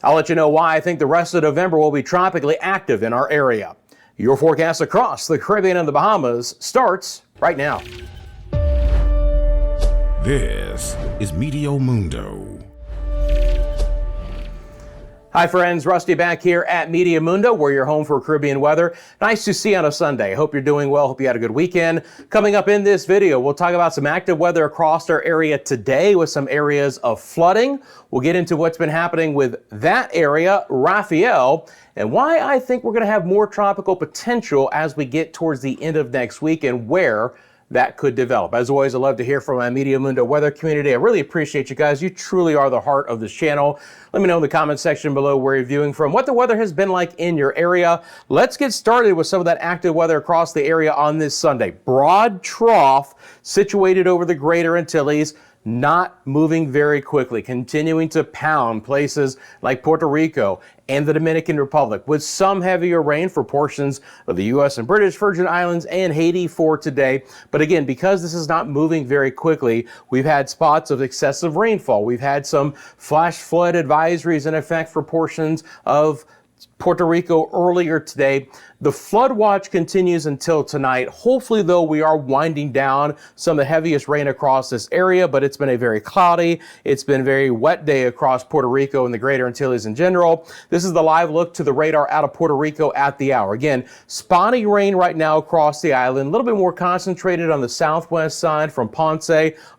I'll let you know why I think the rest of November will be tropically active in our area. Your forecast across the Caribbean and the Bahamas starts right now. This is Meteo Mundo. Hi friends, Rusty back here at Meteo Mundo. We're your home for Caribbean weather. Nice to see you on a Sunday. Hope you're doing well. Hope you had a good weekend. Coming up in this video, we'll talk about some active weather across our area today with some areas of flooding. We'll get into what's been happening with that area, Raphael, and why I think we're going to have more tropical potential as we get towards the end of next week and where that could develop. As always, I love to hear from my Meteo Mundo weather community. I really appreciate you guys. You truly are the heart of this channel. Let me know in the comment section below where you're viewing from, what the weather has been like in your area. Let's get started with some of that active weather across the area on this Sunday. Broad trough situated over the greater Antilles, not moving very quickly, continuing to pound places like Puerto Rico and the Dominican Republic, with some heavier rain for portions of the U.S. and British Virgin Islands and Haiti for today. But again, because this is not moving very quickly, we've had spots of excessive rainfall. We've had some flash flood advisories in effect for portions of Puerto Rico earlier today. The flood watch continues until tonight. Hopefully, though, we are winding down some of the heaviest rain across this area, but it's been a very cloudy, it's been a very wet day across Puerto Rico and the greater Antilles in general. This is the live look to the radar out of Puerto Rico at the hour. Again, spotty rain right now across the island, a little bit more concentrated on the southwest side from Ponce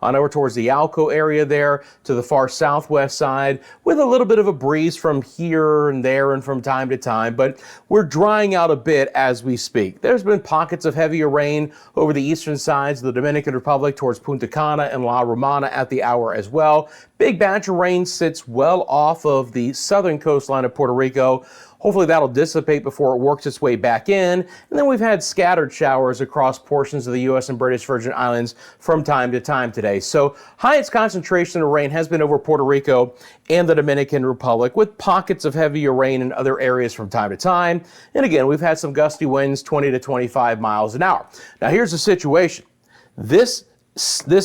on over towards the Yauco area there to the far southwest side, with a little bit of a breeze from here and there and from time to time, but we're drying out a bit as we speak. There's been pockets of heavier rain over the eastern sides of the Dominican Republic towards Punta Cana and La Romana at the hour as well. Big batch of rain sits well off of the southern coastline of Puerto Rico. Hopefully that'll dissipate before it works its way back in. And then we've had scattered showers across portions of the U.S. and British Virgin Islands from time to time today. So highest concentration of rain has been over Puerto Rico and the Dominican Republic, with pockets of heavier rain in other areas from time to time. And again, we've had some gusty winds, 20 to 25 miles an hour. Now here's the situation. This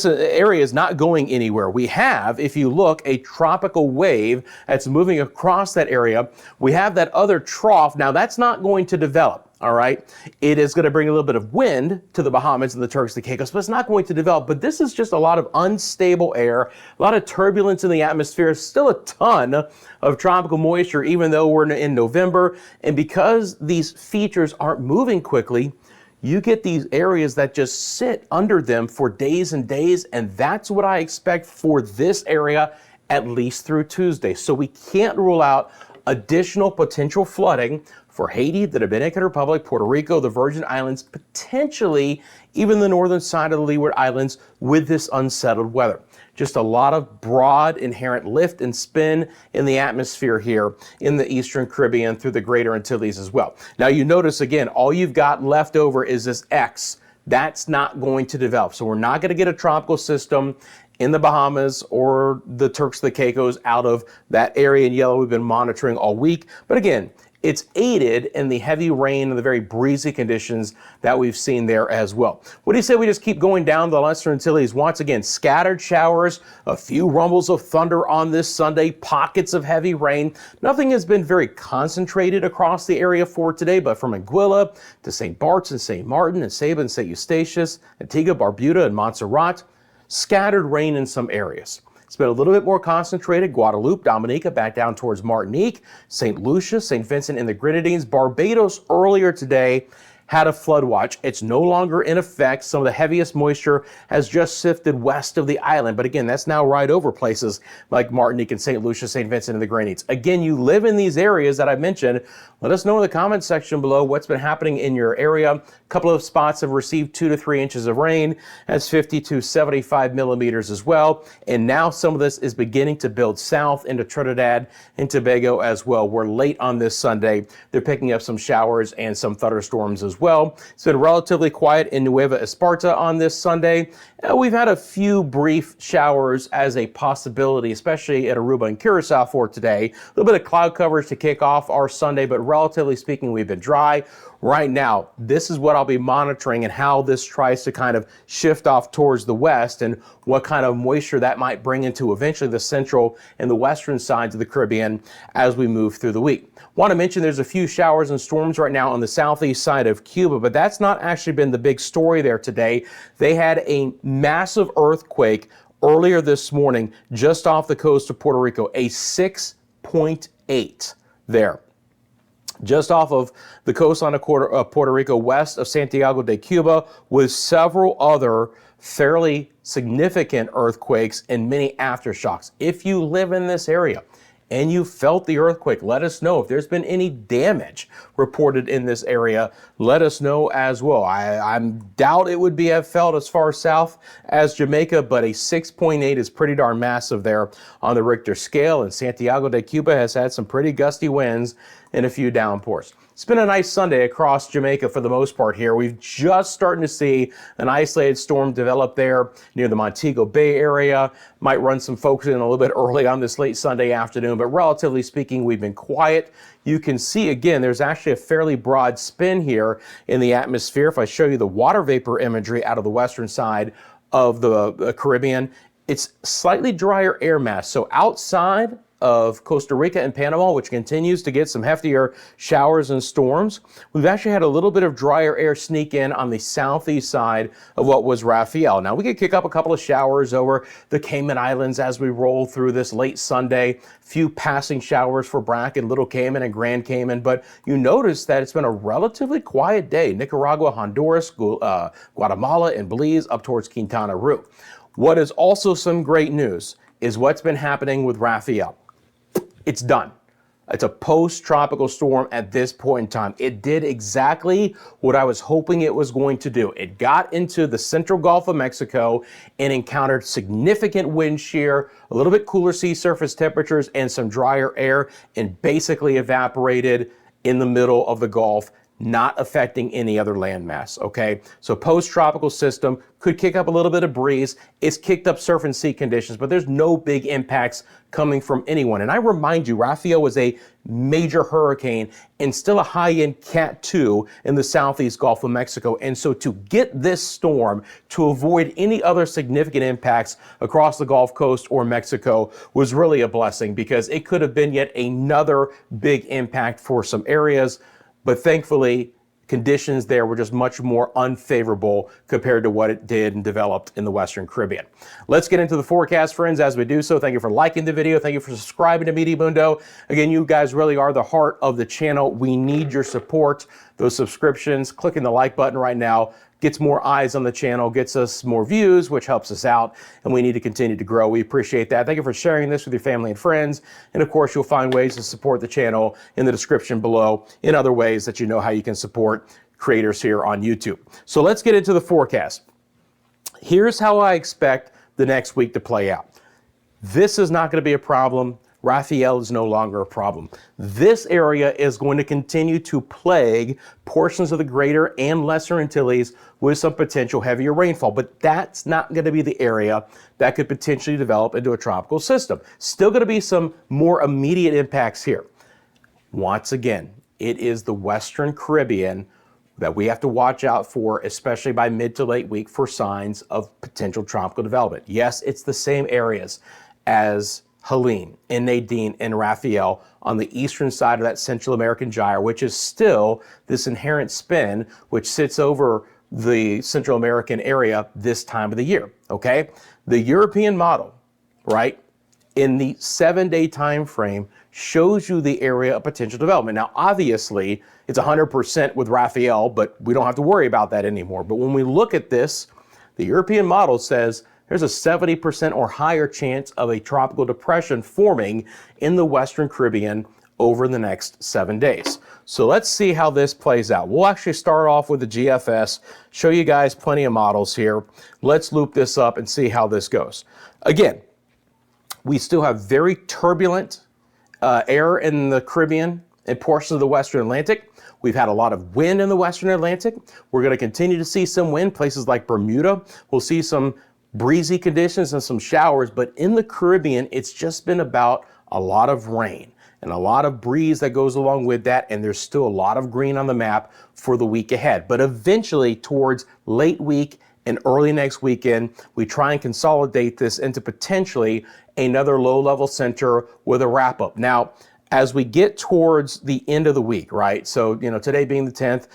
area is not going anywhere. We have, if you look, a tropical wave that's moving across that area. We have that other trough. Now that's not going to develop, all right? It is going to bring a little bit of wind to the Bahamas and the Turks and the Caicos, but it's not going to develop. But this is just a lot of unstable air, a lot of turbulence in the atmosphere, still a ton of tropical moisture, even though we're in November. And because these features aren't moving quickly, you get these areas that just sit under them for days and days, and that's what I expect for this area at least through Tuesday. So we can't rule out additional potential flooding for Haiti, the Dominican Republic, Puerto Rico, the Virgin Islands, potentially even the northern side of the Leeward Islands with this unsettled weather. Just a lot of broad inherent lift and spin in the atmosphere here in the Eastern Caribbean through the greater Antilles as well. Now you notice again, all you've got left over is this X. That's not going to develop. So we're not going to get a tropical system in the Bahamas or the Turks and the Caicos out of that area in yellow we've been monitoring all week. But again, it's aided in the heavy rain and the very breezy conditions that we've seen there as well. What do you say we just keep going down the Lesser Antilles? Once again, scattered showers, a few rumbles of thunder on this Sunday, pockets of heavy rain. Nothing has been very concentrated across the area for today, but from Anguilla to St. Bart's and St. Martin and Saba and St. Eustatius, Antigua, Barbuda, and Montserrat, scattered rain in some areas. It's been a little bit more concentrated. Guadeloupe, Dominica, back down towards Martinique, St. Lucia, St. Vincent and the Grenadines. Barbados earlier today had a flood watch. It's no longer in effect. Some of the heaviest moisture has just sifted west of the island. But again, that's now right over places like Martinique and St. Lucia, St. Vincent and the Grenadines. Again, you live in these areas that I mentioned. Let us know in the comment section below what's been happening in your area. A couple of spots have received 2 to 3 inches of rain. That's 50 to 75 millimeters as well. And now some of this is beginning to build south into Trinidad and Tobago as well. We're late on this Sunday. They're picking up some showers and some thunderstorms as as well. It's been relatively quiet in Nueva Esparta on this Sunday. We've had a few brief showers as a possibility, especially at Aruba and Curacao for today. A little bit of cloud coverage to kick off our Sunday, but relatively speaking, we've been dry. Right now, this is what I'll be monitoring and how this tries to kind of shift off towards the west and what kind of moisture that might bring into eventually the central and the western sides of the Caribbean as we move through the week. Want to mention there's a few showers and storms right now on the southeast side of Cuba, but that's not actually been the big story there today. They had a massive earthquake earlier this morning just off the coast of Puerto Rico, a 6.8 there. Just off of the coastline of Puerto Rico, west of Santiago de Cuba, with several other fairly significant earthquakes and many aftershocks. If you live in this area and you felt the earthquake, let us know. If there's been any damage reported in this area, let us know as well. I doubt it would have felt as far south as Jamaica, but a 6.8 is pretty darn massive there on the Richter scale, and Santiago de Cuba has had some pretty gusty winds and a few downpours. It's been a nice Sunday across Jamaica for the most part here. We've just starting to see an isolated storm develop there near the Montego Bay area. Might run some folks in a little bit early on this late Sunday afternoon, but relatively speaking, we've been quiet. You can see again, there's actually a fairly broad spin here in the atmosphere. If I show you the water vapor imagery out of the western side of the Caribbean, it's slightly drier air mass. So outside of Costa Rica and Panama, which continues to get some heftier showers and storms, we've actually had a little bit of drier air sneak in on the southeast side of what was Raphael. Now we could kick up a couple of showers over the Cayman Islands as we roll through this late Sunday. Few passing showers for Bracken, Little Cayman, and Grand Cayman, but you notice that it's been a relatively quiet day. Nicaragua, Honduras, Guatemala, and Belize up towards Quintana Roo. What is also some great news is what's been happening with Raphael. It's done. It's a post-tropical storm at this point in time. It did exactly what I was hoping it was going to do. It got into the central Gulf of Mexico and encountered significant wind shear, a little bit cooler sea surface temperatures, and some drier air, and basically evaporated in the middle of the Gulf, not affecting any other landmass, okay? So post-tropical system could kick up a little bit of breeze. It's kicked up surf and sea conditions, but there's no big impacts coming from anyone. And I remind you, Raphael was a major hurricane and still a high-end Cat 2 in the southeast Gulf of Mexico. And so to get this storm to avoid any other significant impacts across the Gulf Coast or Mexico was really a blessing, because it could have been yet another big impact for some areas. But thankfully, conditions there were just much more unfavorable compared to what it did and developed in the Western Caribbean. Let's get into the forecast, friends. As we do so, thank you for liking the video. Thank you for subscribing to Meteo Mundo. Again, you guys really are the heart of the channel. We need your support. Those subscriptions, clicking the like button right now, gets more eyes on the channel, gets us more views, which helps us out, and we need to continue to grow. We appreciate that. Thank you for sharing this with your family and friends. And of course, you'll find ways to support the channel in the description below in other ways that you know how you can support creators here on YouTube. So let's get into the forecast. Here's how I expect the next week to play out. This is not going to be a problem. Raphael is no longer a problem. This area is going to continue to plague portions of the greater and lesser Antilles with some potential heavier rainfall, but that's not going to be the area that could potentially develop into a tropical system. Still going to be some more immediate impacts here. Once again, it is the Western Caribbean that we have to watch out for, especially by mid to late week, for signs of potential tropical development. Yes, it's the same areas as Helene and Nadine and Raphael on the eastern side of that Central American gyre, which is still this inherent spin which sits over the Central American area this time of the year, okay? The European model, right, in the 7-day time frame shows you the area of potential development. Now, obviously, it's 100% with Raphael, but we don't have to worry about that anymore. But when we look at this, the European model says there's a 70% or higher chance of a tropical depression forming in the Western Caribbean over the next 7 days. So let's see how this plays out. We'll actually start off with the GFS, show you guys plenty of models here. Let's loop this up and see how this goes. Again, we still have very turbulent air in the Caribbean In portions of the Western Atlantic, we've had a lot of wind in the Western Atlantic. We're going to continue to see some wind. Places like Bermuda, we'll see some breezy conditions and some showers, but in the Caribbean, it's just been about a lot of rain and a lot of breeze that goes along with that, and there's still a lot of green on the map for the week ahead. But eventually, towards late week and early next weekend, we try and consolidate this into potentially another low-level center with a wrap-up. Now, as we get towards the end of the week, right? So, today being the 10th,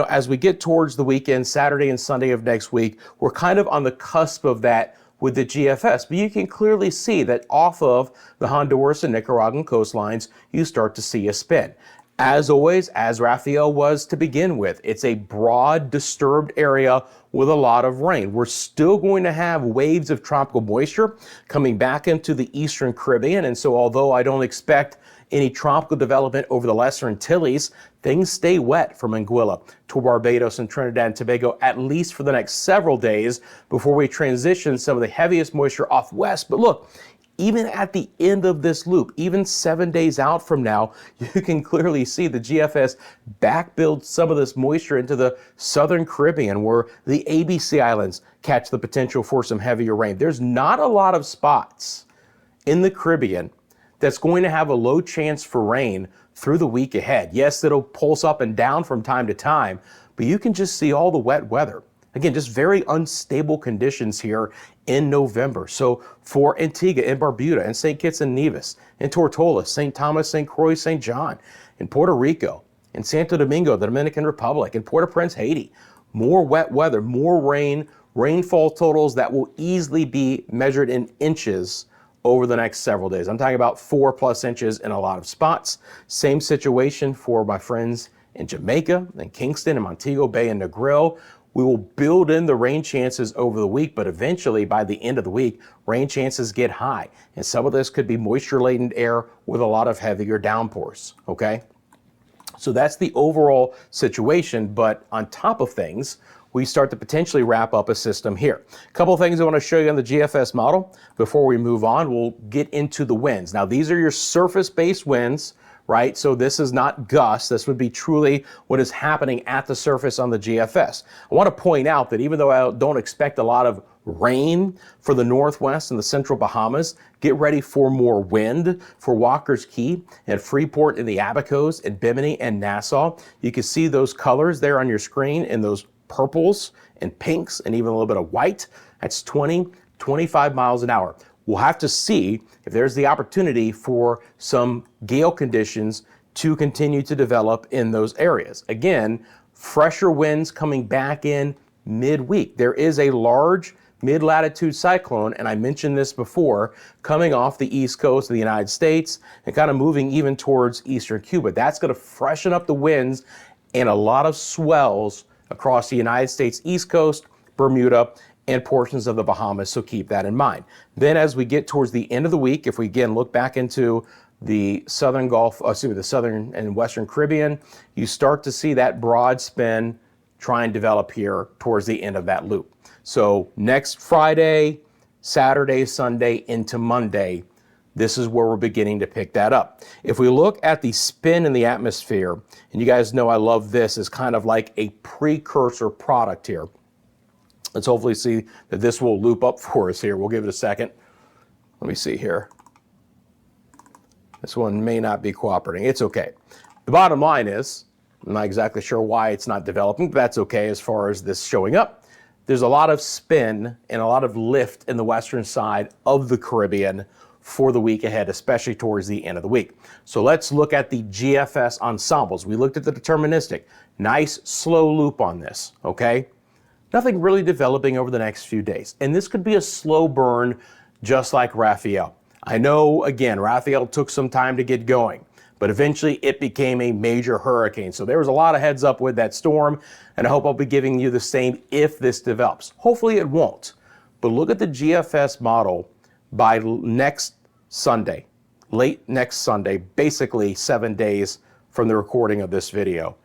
as we get towards the weekend, Saturday and Sunday of next week, we're kind of on the cusp of that with the GFS. But you can clearly see that off of the Honduras and Nicaraguan coastlines, you start to see a spin. As always, as Raphael was to begin with, it's a broad, disturbed area with a lot of rain. We're still going to have waves of tropical moisture coming back into the Eastern Caribbean. And so although I don't expect any tropical development over the Lesser Antilles, things stay wet from Anguilla to Barbados and Trinidad and Tobago, at least for the next several days before we transition some of the heaviest moisture off west. But look, even at the end of this loop, even 7 days out from now, you can clearly see the GFS backbuild some of this moisture into the Southern Caribbean, where the ABC Islands catch the potential for some heavier rain. There's not a lot of spots in the Caribbean that's going to have a low chance for rain through the week ahead. Yes, it'll pulse up and down from time to time, but you can just see all the wet weather. Again, just very unstable conditions here in November. So for Antigua and Barbuda and St. Kitts and Nevis and Tortola, St. Thomas, St. Croix, St. John, in Puerto Rico, in Santo Domingo, the Dominican Republic, in Port-au-Prince, Haiti, more wet weather, more rain, rainfall totals that will easily be measured in inches over the next several days. I'm talking about 4+ inches in a lot of spots. Same situation for my friends in Jamaica and Kingston and Montego Bay and Negril. We will build in the rain chances over the week, but eventually by the end of the week, rain chances get high. And some of this could be moisture-laden air with a lot of heavier downpours, okay? So that's the overall situation, but on top of things, we start to potentially wrap up a system here. A couple of things I want to show you on the GFS model. Before we move on, we'll get into the winds. Now, these are your surface-based winds, right? So this is not gusts. This would be truly what is happening at the surface on the GFS. I want to point out that even though I don't expect a lot of rain for the Northwest and the Central Bahamas, get ready for more wind for Walker's Key and Freeport and the Abacos and Bimini and Nassau. You can see those colors there on your screen in those purples and pinks and even a little bit of white. That's 20, 25 miles an hour. We'll have to see if there's the opportunity for some gale conditions to continue to develop in those areas. Again, fresher winds coming back in midweek. There is a large mid-latitude cyclone, and I mentioned this before, coming off the east coast of the United States and kind of moving even towards eastern Cuba. That's going to freshen up the winds and a lot of swells across the United States East Coast, Bermuda, and portions of the Bahamas, so keep that in mind. Then as we get towards the end of the week, if we again look back into the southern the southern and western Caribbean, you start to see that broad spin try and develop here towards the end of that loop. So next Friday, Saturday, Sunday, into Monday, this is where we're beginning to pick that up. If we look at the spin in the atmosphere, and you guys know I love this as kind of like a precursor product here. Let's hopefully see that this will loop up for us here. We'll give it a second. Let me see here. This one may not be cooperating. It's okay. The bottom line is, I'm not exactly sure why it's not developing, but that's okay as far as this showing up. There's a lot of spin and a lot of lift in the western side of the Caribbean for the week ahead, especially towards the end of the week. So let's look at the GFS ensembles. We looked at the deterministic. Nice slow loop on this, okay? Nothing really developing over the next few days. And this could be a slow burn just like Raphael. I know, again, Raphael took some time to get going, but eventually it became a major hurricane. So there was a lot of heads up with that storm, and I hope I'll be giving you the same if this develops. Hopefully it won't. But look at the GFS model by next Sunday, late next Sunday, basically 7 days from the recording of this video.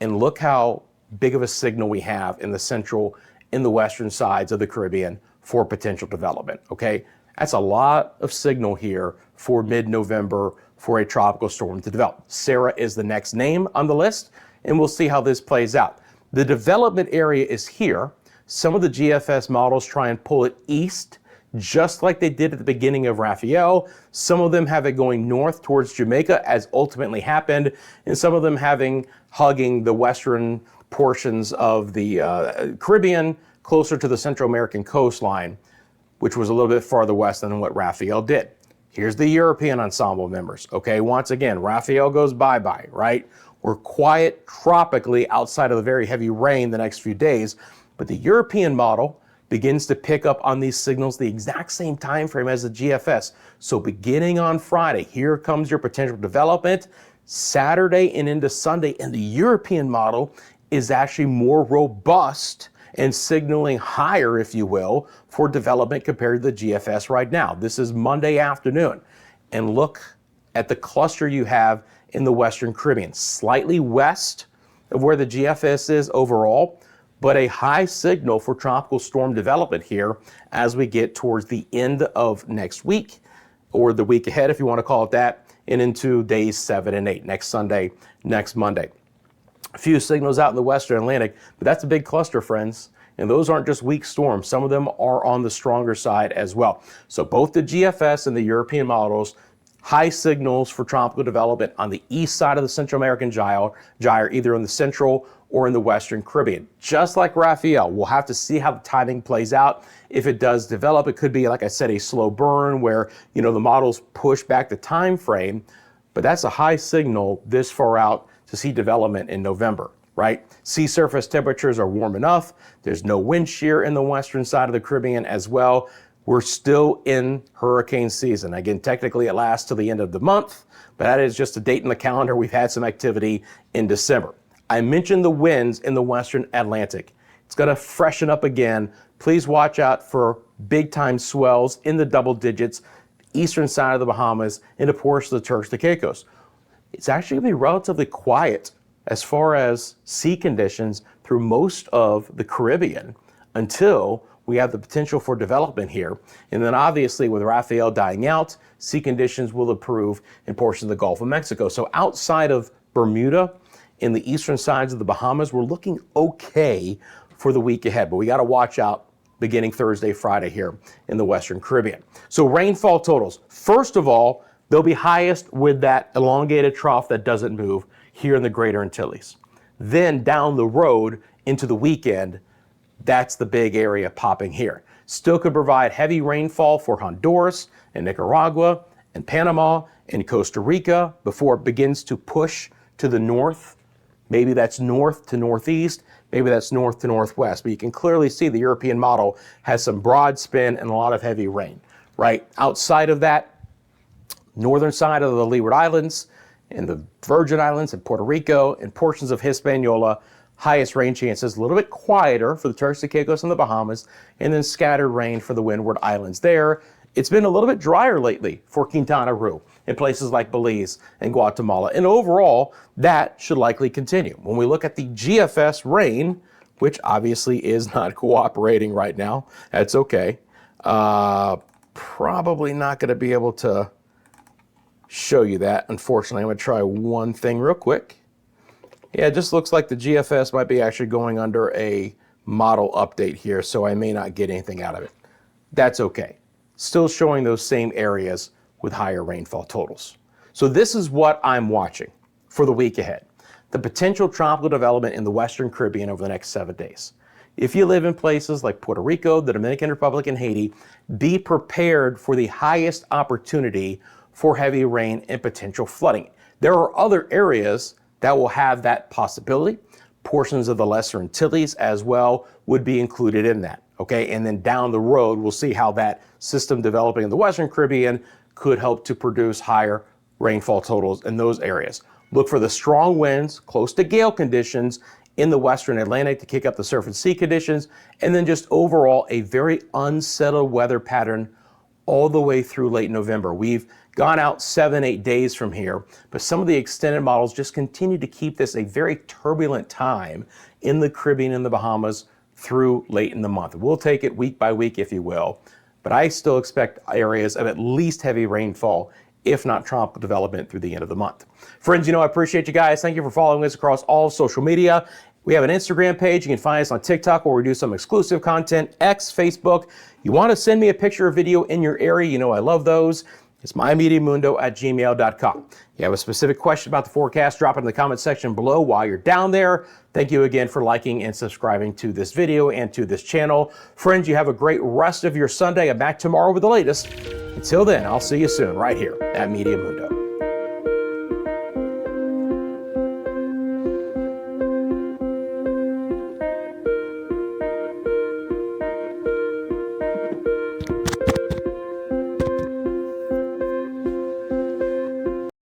And look how big of a signal we have in the central, in the western sides of the Caribbean for potential development, okay? That's a lot of signal here for mid-November for a tropical storm to develop. Sarah is the next name on the list, and we'll see how this plays out. The development area is here. Some of the GFS models try and pull it east, just like they did at the beginning of Raphael. Some of them have it going north towards Jamaica, as ultimately happened, and some of them hugging the western portions of the Caribbean, closer to the Central American coastline, which was a little bit farther west than what Raphael did. Here's the European ensemble members. Okay, once again, Raphael goes bye-bye, right? We're quiet tropically outside of the very heavy rain the next few days, but the European model begins to pick up on these signals the exact same time frame as the GFS. So beginning on Friday, here comes your potential development. Saturday and into Sunday, and the European model is actually more robust and signaling higher, if you will, for development compared to the GFS right now. This is Monday afternoon. And look at the cluster you have in the Western Caribbean, slightly west of where the GFS is overall, but a high signal for tropical storm development here as we get towards the end of next week, or the week ahead, if you want to call it that, and into days 7 and 8, next Sunday, next Monday. A few signals out in the Western Atlantic, but that's a big cluster, friends. And those aren't just weak storms. Some of them are on the stronger side as well. So both the GFS and the European models, high signals for tropical development on the east side of the Central American gyre, either in the central or in the Western Caribbean. Just like Raphael, we'll have to see how the timing plays out. If it does develop, it could be, like I said, a slow burn where, the models push back the time frame, but that's a high signal this far out to see development in November, right? Sea surface temperatures are warm enough. There's no wind shear in the western side of the Caribbean as well. We're still in hurricane season. Again, technically it lasts till the end of the month, but that is just a date in the calendar. We've had some activity in December. I mentioned the winds in the Western Atlantic. It's going to freshen up again. Please watch out for big time swells in the double digits, eastern side of the Bahamas, into portions of the Turks and Caicos. It's actually going to be relatively quiet as far as sea conditions through most of the Caribbean until we have the potential for development here. And then obviously with Raphael dying out, sea conditions will improve in portions of the Gulf of Mexico. So outside of Bermuda, in the eastern sides of the Bahamas, we're looking okay for the week ahead, but we got to watch out beginning Thursday, Friday here in the Western Caribbean. So rainfall totals. First of all, they'll be highest with that elongated trough that doesn't move here in the Greater Antilles. Then down the road into the weekend, that's the big area popping here. Still could provide heavy rainfall for Honduras and Nicaragua and Panama and Costa Rica before it begins to push to the north. Maybe that's north to northeast, maybe that's north to northwest, but you can clearly see the European model has some broad spin and a lot of heavy rain, right? Outside of that, northern side of the Leeward Islands and the Virgin Islands and Puerto Rico and portions of Hispaniola, highest rain chances, a little bit quieter for the Turks and Caicos and the Bahamas, and then scattered rain for the Windward Islands there. It's been a little bit drier lately for Quintana Roo in places like Belize and Guatemala. And overall, that should likely continue. When we look at the GFS rain, which obviously is not cooperating right now, that's okay. Probably not going to be able to show you that. Unfortunately, I'm going to try one thing real quick. Yeah, it just looks like the GFS might be actually going under a model update here, so I may not get anything out of it. That's okay. Still showing those same areas with higher rainfall totals. So this is what I'm watching for the week ahead. The potential tropical development in the Western Caribbean over the next 7 days. If you live in places like Puerto Rico, the Dominican Republic, and Haiti, be prepared for the highest opportunity for heavy rain and potential flooding. There are other areas that will have that possibility. Portions of the Lesser Antilles as well would be included in that, okay? And then down the road, we'll see how that system developing in the Western Caribbean could help to produce higher rainfall totals in those areas. Look for the strong winds, close to gale conditions in the Western Atlantic to kick up the surf and sea conditions, and then just overall a very unsettled weather pattern all the way through late November. We've gone out 7-8 days from here, but some of the extended models just continue to keep this a very turbulent time in the Caribbean and the Bahamas through late in the month. We'll take it week by week, if you will, but I still expect areas of at least heavy rainfall, if not tropical development through the end of the month. Friends, I appreciate you guys. Thank you for following us across all social media. We have an Instagram page. You can find us on TikTok where we do some exclusive content, X, Facebook. You want to send me a picture or video in your area, I love those. It's myMediaMundo@gmail.com. You have a specific question about the forecast, drop it in the comment section below while you're down there. Thank you again for liking and subscribing to this video and to this channel. Friends, you have a great rest of your Sunday. I'm back tomorrow with the latest. Until then, I'll see you soon right here at Meteo Mundo.